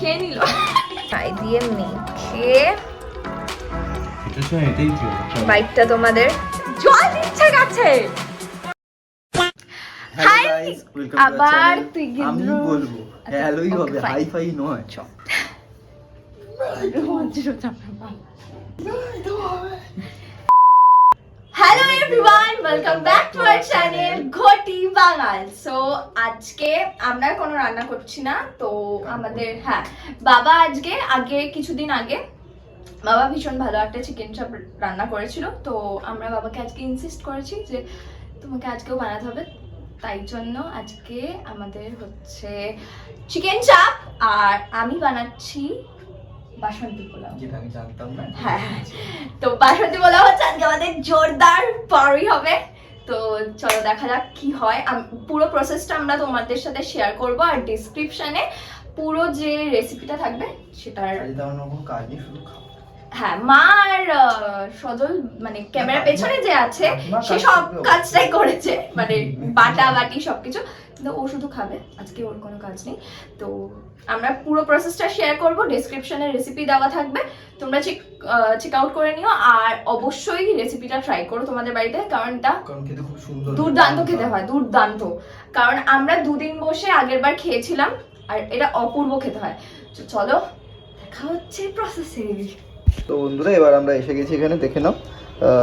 খেয়ে নিল খাই দিয়ে মেখে বাইকটা তোমাদের জল দিচ্ছে গাছে। হাই আবার তুই আমি বলবো হ্যালোই হবে, হাই ফাই নয়। Hello everyone, welcome back to our channel ঘটি বাঙাল। সো আজকে আমরা কোনো রান্না করছি না, তো আমাদের বাবা আগে কিছুদিন আগে বাবা ভীষণ ভালো একটা চিকেন চাপ রান্না করেছিল, তো আমরা বাবাকে আজকে ইনসিস্ট করেছি যে তোমাকে আজকেও বানাতে হবে। তাই জন্য আজকে আমাদের হচ্ছে চিকেন চাপ আর আমি বানাচ্ছি বাসন্তী পোলাও, যেটা আমি জানতাম না। হ্যাঁ, তো বাসন্তী পোলাও হচ্ছে আজকে আমাদের জোরদার পারি হবে। তো চলো দেখা যাক কি হয়। পুরো প্রসেসটা আমরা তোমাদের সাথে শেয়ার করব, আর ডেসক্রিপশনে পুরো যে রেসিপিটা থাকবে সেটার কোনো কাজ নেই, শুধু খাও। হ্যাঁ, মা আর সজল মানে ক্যামেরা পেছনে যে আছে সে সব কাজটাই করেছে, মানে বাটা বাটি সবকিছু, কিন্তু ও শুধু খাবে, আজকে ওর কোনো কাজ নেই। তো আমরা পুরো প্রসেসটা শেয়ার করব, ডেসক্রিপশনে রেসিপি দেওয়া থাকবে, তোমরা চেক আউট করে নিও। আর অবশ্যই রেসিপিটা ট্রাই করো তোমাদের বাড়িতে, কারণ এটা খেতে খুব সুন্দর, দুর্দান্ত খেতে হয়, দুর্দান্ত। কারণ আমরা দুদিন বসে আগেরবার খেয়েছিলাম, আর এটা অপূর্ব খেতে হয়। চলো দেখা হচ্ছে প্রসেসে। তো বন্ধুরা এবার আমরা এসে গেছি এখানে, দেখে নাও।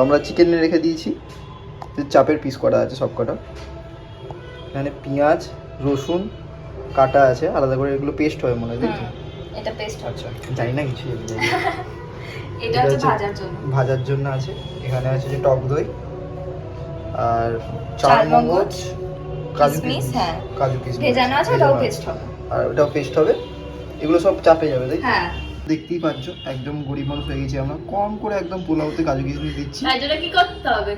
আমরা চিকেন রেখে দিয়েছি, চাপের পিস করা আছে সব কটা। এখানে পেঁয়াজ রসুন কাটা আছে আলাদা করে, এগুলো পেস্ট হয় মনে হয়, দেখছো? এটা পেস্ট আচ্ছা, জানি না কিছু। এটা হচ্ছে ভাজার জন্য, ভাজার জন্য আছে। এখানে আছে যে টক দই আর চালমগজ, কাজু কিশমিশ, হ্যাঁ কাজু কিশমিশ ভেজানো আছে, ওটাও পেস্ট হবে। আর ওটাও পেস্ট হবে। এগুলো সব চাপে যাবে, তাই? হ্যাঁ, দেখতেই পাচ্ছ একদম গরিব মানুষ হয়ে গেছি আমরা, কম করে একদম পোলাওতে কাজু কিশমিশ দিচ্ছি। এটা কি করতে হবে?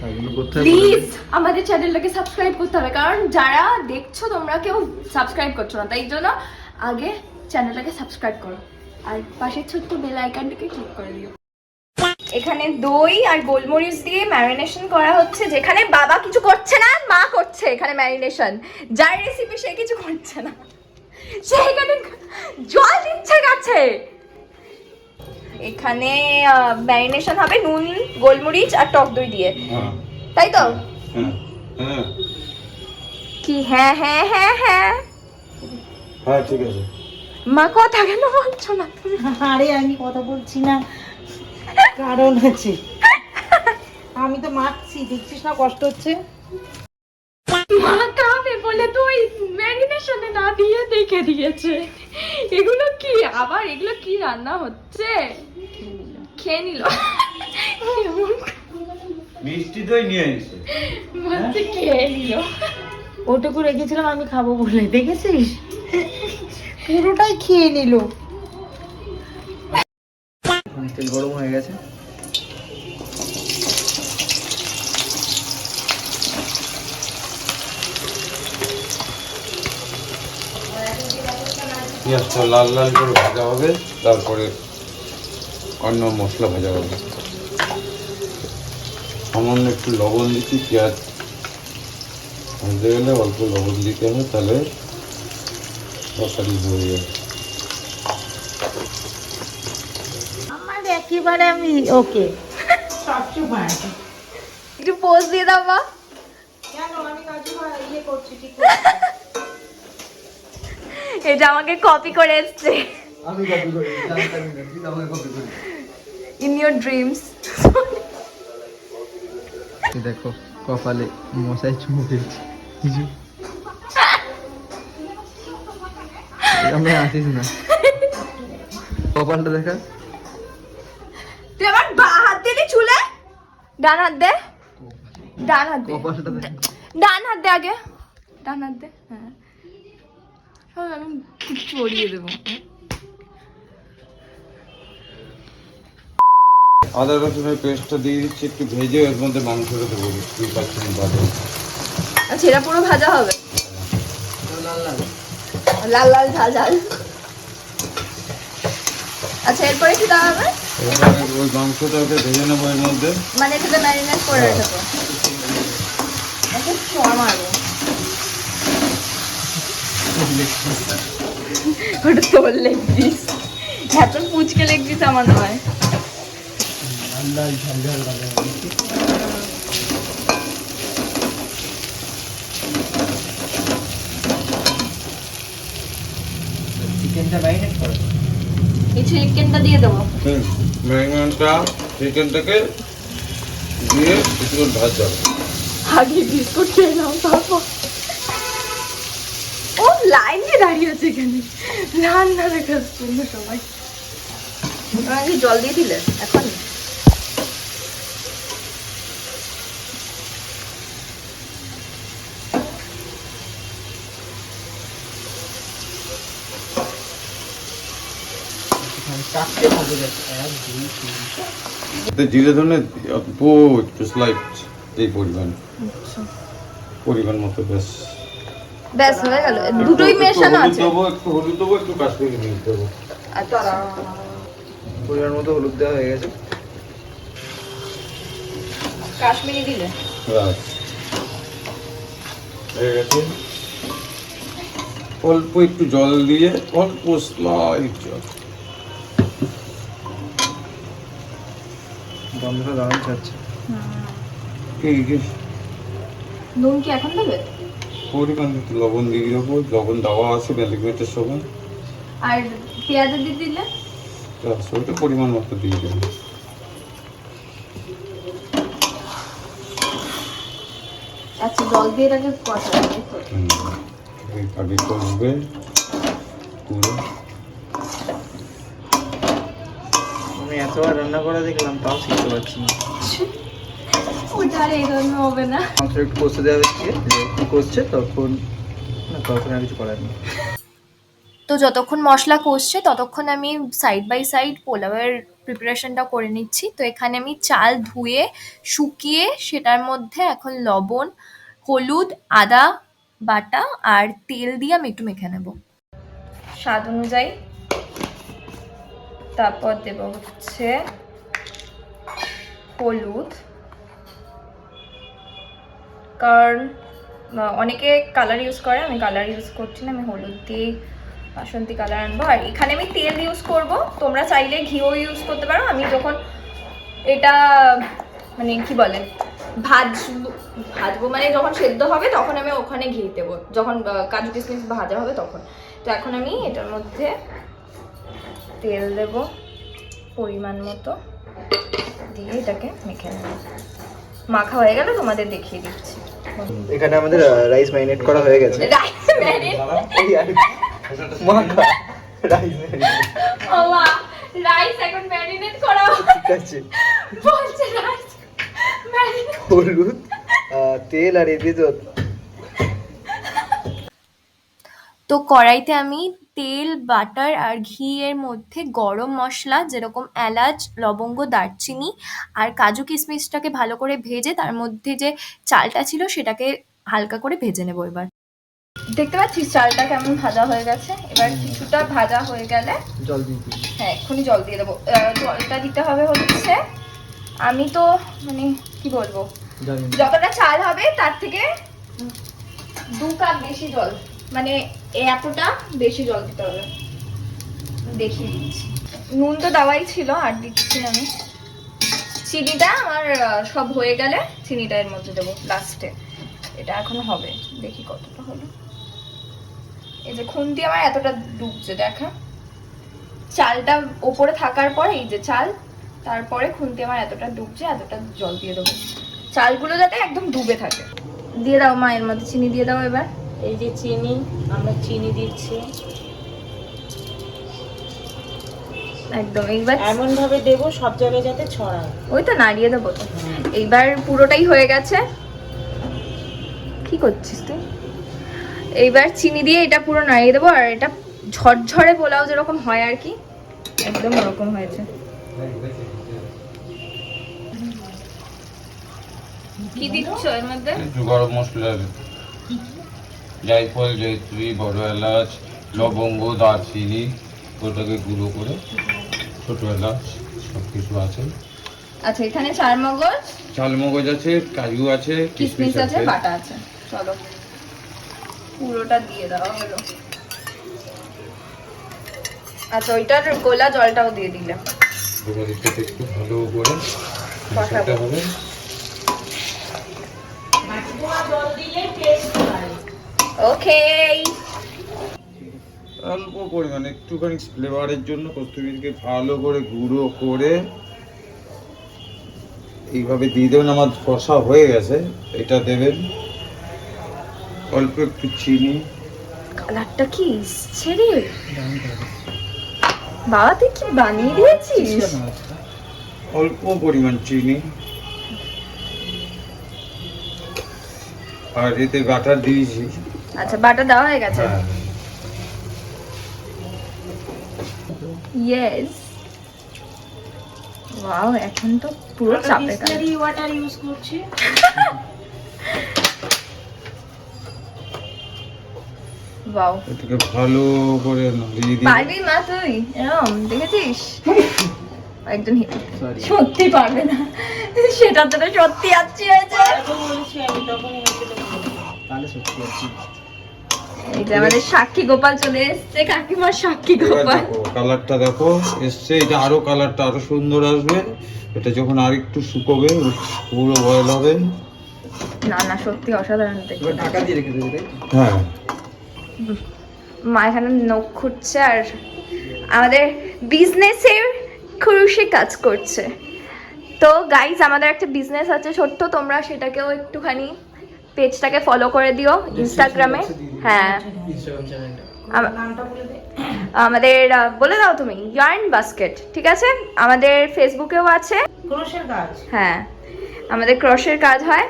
এগুলো করতে হবে। প্লিজ আমাদের চ্যানেলটাকে সাবস্ক্রাইব করতে হবে, কারণ যারা দেখছো তোমরা কেউ সাবস্ক্রাইব করছো না, তাই জন্য আগে চ্যানেলটাকে সাবস্ক্রাইব করো আর পাশের ছোট্ট বেল আইকনটাকে ক্লিক করে দিও। এখানে দই আর গোলমরিচ দিয়ে ম্যারিনেশন করা হচ্ছে, যেখানে বাবা কিছু করছে না, মা করছে এখানে ম্যারিনেশন। যার রেসিপি সে কিছু করছে না, সে এখানে জল দিচ্ছে গাছে। এখানে ম্যারিনেশন হবে নুন গোলমরিচ আর টক দই দিয়ে, তাই তো? কি হ্যাঁ হ্যাঁ হ্যাঁ হ্যাঁ হ্যাঁ ঠিক আছে। মা কথা কেন বলছো না তুমি? আরে আমি কথা বলছি না, কারণ আছে, আমি তো মাখছি, দেখছিস না কষ্ট হচ্ছে। মা খাবে বলে তো ওই ম্যারিনেশনে না দিয়ে দেখে দিয়েছে। এগুলো কি আবার, এগুলো কি রান্না হচ্ছে? খেয়ে নিল, মিষ্টি দই নিয়ে এসেছে, মাঝে খেয়ে নিল। ওটুকু রেখেছিলাম আমি খাবো বলে, দেখেছিস পুরোটাই খেয়ে নিল। তেল গরম হয়ে গেছে, পেঁয়াজটা লাল লাল করে ভাজা হবে, তারপরে অন্য মশলা ভাজা হবে। সামান্য একটু লবণ দিচ্ছি, পেঁয়াজ ভাজতে গেলে অল্প লবণ দিতে হবে, তাহলে তরকারি হয়ে যাবে। আমার একেবারে আমি ওকে সবসময়। একটু পোজ দিয়ে দাও মা। কেন আমি কাজু ইয়ে করছি, ঠিক এটা আমাকে কপি করে এসছে, আমি কপি করি, জানতাম না তুই আমাকে কপি করি। In your dreams. দেখো কপালে মশাই চুমু খেয়েছে, কিছু আমরা আসিস না, কপালটা দেখা। তুই আমার হাত দিয়ে চুলে, ডান হাত দে, ডান হাত দে, কপালটা দেখা। ডান হাত দে আগে, ডান হাত দে। হ্যাঁ, আমি চড়িয়ে দেবো। আদা রসুনের পেস্টটা দিয়ে দিচ্ছি, একটু ভেজে এর মধ্যে মাংসটা দেবো, 2% বাদে। আচ্ছা, এটা পুরো ভাজা হবে, লাল লাল লাল লাল ঝাল ঝাল। আচ্ছা, এরপরে কি দেওয়া হবে? এবারে ওই মাংসটাকে ভেজে নেবো এর মধ্যে। মানে এটাতে ম্যারিনেট করে রাখবো, এখন চড় মারবো। ওটা তোর লেগ পিস, এত পুচকে লেগ পিস আমার নয়। চিকেনটা ম্যারিনেট করো। এই চিকেনটা দিয়ে দেবো। ম্যারিনেটটা চিকেনটাকে দিয়ে কিছুক্ষণ ভাজতে হবে। আগে বিস্কুট খেয়ে নাও তারপর। ও লাইনে দাঁড়িয়ে আছে এখানে, রান্না দেখার জন্য সবাই। আগে জল দিয়ে দিলে এখন? চারটে মতো যাচ্ছে, 1 2 3। জিরে ধনে অল্প একটু স্লাইট এই পরিমাণ মতো ব্যাস। ব্যাস হয়ে গেল, দুটোই মেশানো আছে। একটু হলুদ দেবো, একটু কাশ্মীরি মির্চ দেবো। আচ্ছা, পরিমাণ মতো হলুদ দেওয়া হয়ে গেছে। কাশ্মীরি দিলে ব্যাস হয়ে গেছে। অল্প একটু জল দিয়ে, অল্প স্লাইট জল। গন্ধটা দারুণ ছাড়ছে। নুন কি এখন দেবে? পরিমাণ একটু লবণ দিয়ে দেবো, লবণ দেওয়া আছে ম্যারিনেটের সময়। আর পেঁয়াজ দিয়ে দিলে? ব্যাস ওইটা পরিমাণ মতো দিয়ে দেবো। আচ্ছা, জল দিয়ে এটাকে কষাবে। আগে করবে পুরো। আমি এতবার রান্না করা দেখলাম, তাও শিখতে পারছি না। ওটা আর এই ধরনের হবে না। মাংস একটু কষতে দেওয়া হচ্ছে, যখন কষছে তখন তখন আর কিছু করার নেই। তো যতক্ষণ মশলা কষছে ততক্ষণ আমি সাইড বাই সাইড পোলাওয়ের প্রিপারেশনটা করে নিচ্ছি। তো এখানে আমি চাল ধুয়ে শুকিয়ে সেটার মধ্যে এখন লবণ, হলুদ, আদা বাটা আর তেল দিয়ে আমি একটু মেখে নেব স্বাদ অনুযায়ী। তারপর দেব হচ্ছে হলুদ, কারণ অনেকে কালার ইউজ করে, আমি কালার ইউজ করছি না, আমি হলুদ দিয়ে বাসন্তী কালার আনবো। আর এখানে আমি তেল ইউজ করব, তোমরা চাইলে ঘিও ইউজ করতে পারো। আমি যখন এটা মানে কি বলে ভাজবো মানে যখন সেদ্ধ হবে তখন আমি ওখানে ঘি দেবো, যখন কাজু কিশমিশ ভাজা হবে তখন। তো এখন আমি এটার মধ্যে তেল দেব পরিমাণ মতো, দিয়ে এটাকে মেখে নেব। মাখা হয়ে গেল, তোমাদের দেখিয়ে দিচ্ছি। এখানে আমাদের রাইস ম্যারিনেট করা হয়ে গেছে। রাইস ম্যারিনেট, মাখা রাইস ম্যারিনেট। ও মা, রাইস এখন ম্যারিনেট করা ঠিক আছে। বলছে রাইস ম্যারিনেট। হলুদ, তেল আর এদিকে তো কড়াইতে আমি তেল, বাটার আর ঘি এর মধ্যে গরম মশলা যেরকম এলাচ, লবঙ্গ, দারচিনি আর কাজু কিশমিশটাকে ভালো করে ভেজে তার মধ্যে যে চালটা ছিল সেটাকে হালকা করে ভেজে নেবো। এবার দেখতে পাচ্ছিস চালটা কেমন ভাজা হয়ে গেছে। এবার কিছুটা ভাজা হয়ে গেলে জল দিয়ে দিই। হ্যাঁ, এক্ষুনি জল দিয়ে দেবো। জলটা দিতে হবে হচ্ছে, আমি তো মানে কি বলবো, জানি না। যতটা চাল হবে তার থেকে 2 কাপ বেশি জল, মানে এতটা বেশি জল দিতে হবে। দেখিয়ে দিচ্ছি। নুন তো দেওয়াই ছিল, আর দিচ্ছি না আমি। চিনিটা আমার সব হয়ে গেলে চিনিটা এর মধ্যে দেবো লাস্টে। এটা এখন হবে, দেখি কতটা হলো। এই যে খুন্তি আমার এতটা ডুবছে, দেখা চালটা ওপরে থাকার পর, এই যে চাল, তারপরে খুন্তি আমার এতটা ডুবছে, এতটা জল দিয়ে দেবো, চালগুলো যাতে একদম ডুবে থাকে। দিয়ে দাও মা, এর মধ্যে চিনি দিয়ে দাও এবার। এই যে চিনি, আমরা চিনি দিচ্ছি একদম। এইবার এমন ভাবে দেবো সব জায়গায় যাতে ছড়ায়। ওই তো নাড়িয়ে দেবো তো। এইবার পুরোটাই হয়ে গেছে। কি করছিস তুই? এইবার চিনি দিয়ে এটা পুরো নাড়িয়ে দেবো, আর এটা ঝরঝরে পোলাও যেরকম হয় আর কি, একদম ওরকম হয়েছে। কি দিচ্ছ এর মধ্যে? একটু গরম মশলা, জায়ফল, জয়ত্রী, বড় এলাচ, লবঙ্গ, দারচিনি, ওটাকে গুঁড়ো করে, ছোট এলাচ সব কিছু আছে। আচ্ছা, এখানে চারমগজ, চালমগজ আছে, কাজু আছে, কিশমিশ আছে, বাটা আছে। চলো পুরোটা দিয়ে দেওয়া হলো। আচ্ছা, ওইটার গোলা জলটাও দিয়ে দিলাম। এবার এটাকে একটু ভালো করে কষাবো। কষাতে হবে। জল দিলে টেস্ট হয়। ওকে, অল্প পরিমাণে একটুখানি ফ্লেভারের জন্য কস্তুরীকে ভালো করে গুঁড়ো করে এইভাবে দিয়ে দেবেন। আমার কষা হয়ে গেছে, এটা দেবেন। অল্প একটু চিনি, কালারটা কি এসছে রে বাবা, তুই কি বানিয়ে দিয়েছিস? অল্প পরিমাণ চিনি, আর এতে বাটার দিয়েছি। আচ্ছা, বাটা দেওয়া হয়ে গেছে। হ্যাঁ, ইয়েস, ওয়াও, এখন তো পুরো চাপে কাজ। বিসলারি ওয়াটার ইউজ করছি। ওয়াও, এটাকে ভালো করে নাড়িয়ে দিয়ে পারবি মা তুই? এরম দেখেছিস একজন সরি সত্যি পারবে না, সেটা তো সত্যি আচ্ছি হয়েছে। পারবো বলেছি আমি, তখন হয়েছে তো বলবো। তাহলে সত্যি আছে। এই যে আমাদের সাক্ষী গোপাল চলে এসছে, কাকিমার সাক্ষী এবার গোপাল। দেখো কালারটা দেখো এসছে, এটা আরো কালারটা আরো সুন্দর আসবে। এটা যখন আর একটু শুকোবে, পুরো বয়েল হবে। না না, সত্যি অসাধারণ দেখতে। এবার ঢাকা দিয়ে রেখে দেবে, তাই তো? হ্যাঁ, মা এখানে নখ খুঁজছে আর আমাদের বিজনেসের খুরুশে কাজ করছে। তো গাইজ, আমাদের একটা বিজনেস আছে ছোট্ট, তোমরা সেটাকেও একটুখানি পেজটাকে ফলো করে দিও ইনস্টাগ্রামে। হ্যাঁ, ইনস্টাগ্রাম চ্যানেলটা নামটা বলে দে। আমাদের বলে দাও তুমি, ইয়ার্ন বাস্কেট, ঠিক আছে? আমাদের ফেসবুকেও আছে। ক্রোশের কাজ। হ্যাঁ, আমাদের ক্রশের কাজ হয়।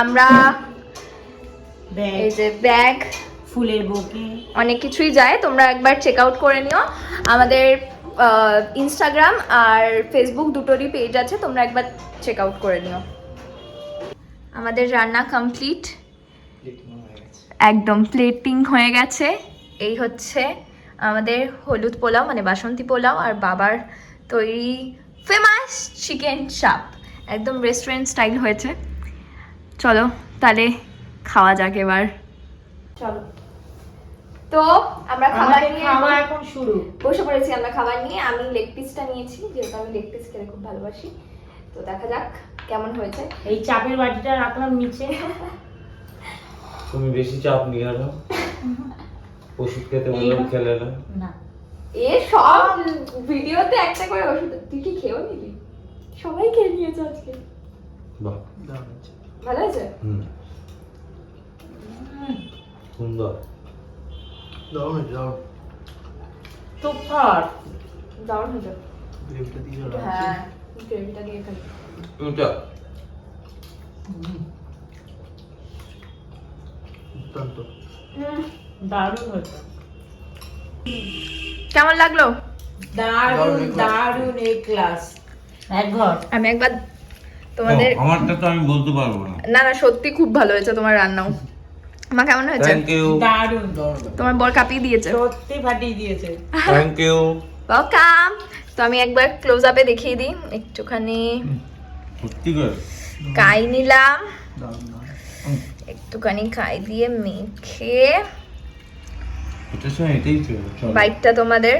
আমরা ব্যাগ, এই যে ব্যাগ, ফুলের বুকে। অনেক কিছুই যায়, তোমরা একবার চেক আউট করে নিও। আমাদের ইনস্টাগ্রাম আর ফেসবুক দুটোরই পেজ আছে, তোমরা একবার চেক আউট করে নিও। আমাদের রান্না কমপ্লিট, একদম প্লেটিং হয়ে গেছে। এই হচ্ছে আমাদের হলুদ পোলাও, মানে বাসন্তী পোলাও, আর বাবার তৈরি ফেমাস চিকেন চাপ, একদম রেস্টুরেন্ট স্টাইল হয়েছে। চলো তাহলে খাওয়া যাক এবার। চলো, তো আমরা খাবার আমাদের নিয়ে খাওয়া এখন শুরু। বসে পড়েছি। আমরা খাবার নিয়ে, আমি লেগ পিসটা নিয়েছি, যেহেতু আমি লেগ পিস খেতে খুব ভালোবাসি। তো দেখা যাক কেমন হয়েছে। এই চাপের বাটিটা রাখলাম নিচে। তুমি বেশি চাপ নিয়ে নাও, ওষুধ খেতে বললাম খেলে না। না, এ সব ভিডিওতে একটা করে ওষুধ, তুই কি খেয়েও নিবি? সবাই খেয়ে নিয়েছে আজকে। বাহ, ভালো আছে? সুন্দর। দারুণ হয়েছে, দারুণ। তুফার। দারুণ হয়েছে। গ্রেভিটা দিয়ে দাও। হ্যাঁ, গ্রেভিটা দিয়ে খাই। এটা দুর্দান্ত। দারুণ হয়েছে। কেমন লাগলো? দারুণ দারুণ, এই ক্লাস এক ঘর। আমি একবার তোমাদের, আমারটা তো আমি বলতে পারবো না। না না, সত্যি খুব ভালো হয়েছে তোমার রান্নাও। মা কেমন হয়েছে? থ্যাংক ইউ, দারুণ, তোমার বর কাঁপিয়ে দিয়েছে। সত্যি ফাটিয়ে দিয়েছে। Thank you. ওয়েলকাম। তো আমি একবার ক্লোজ আপে দেখিয়ে দিই একটুখানি। সত্যি করে কাই নিলাম, দারুণ দারুণ। একটুখানি কাই দিয়ে মেখে এটার সঙ্গে এটাই চলো। বাইকটা তোমাদের।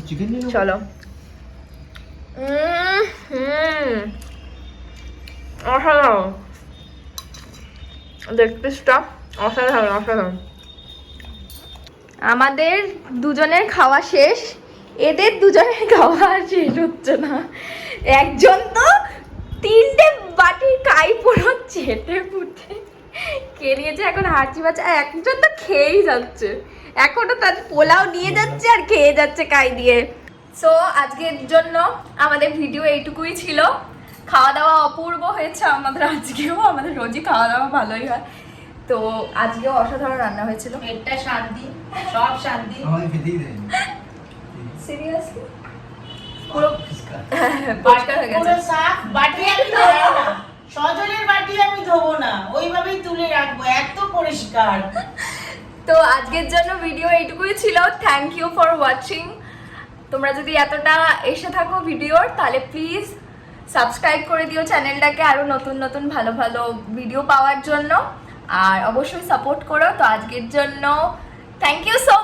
চিকেন নিয়ে নাও। চলো। অসাধারণ, লেগ পিসটা অসাধারণ অসাধারণ। আমাদের দুজনের খাওয়া শেষ, এদের দুজনের খাওয়া আর শেষ হচ্ছে না। একজন তো 3টে বাটি কাই পুরো চেটে পুটে খেয়ে নিয়েছে, এখন হাঁচি পাচ্ছে। আর একজন তো খেয়েই যাচ্ছে, এখনো তার পোলাও নিয়ে যাচ্ছে আর খেয়ে যাচ্ছে কাই দিয়ে। সো আজকের জন্য আমাদের ভিডিও এইটুকুই ছিল। খাওয়া দাওয়া অপূর্ব হয়েছে আমাদের আজকেও, আমাদের রোজই খাওয়া দাওয়া ভালোই হয়। তো আজকেও অসাধারণ রান্না হয়েছিল। পেটটা শান্তি, সব শান্তি। আমাদের খেতেই দেয়নি। সিরিয়াসলি পুরো পরিষ্কার হয়ে গেছে। পুরো সাফ বাটি আমি ধোবো না, সজলের বাটি আমি ধোবো না, ওইভাবেই তুলে রাখবো, এত পরিষ্কার। তো আজকের জন্য ভিডিও এইটুকুই ছিল। Thank you for watching. তোমরা যদি এতটা এসে থাকো ভিডিওর, তাহলে প্লিজ সাবস্ক্রাইব করে দিও চ্যানেলটাকে, আরো নতুন নতুন ভালো ভালো ভিডিও পাওয়ার জন্য। আর অবশ্যই সাপোর্ট করো। তো আজকের জন্য থ্যাংক ইউ সো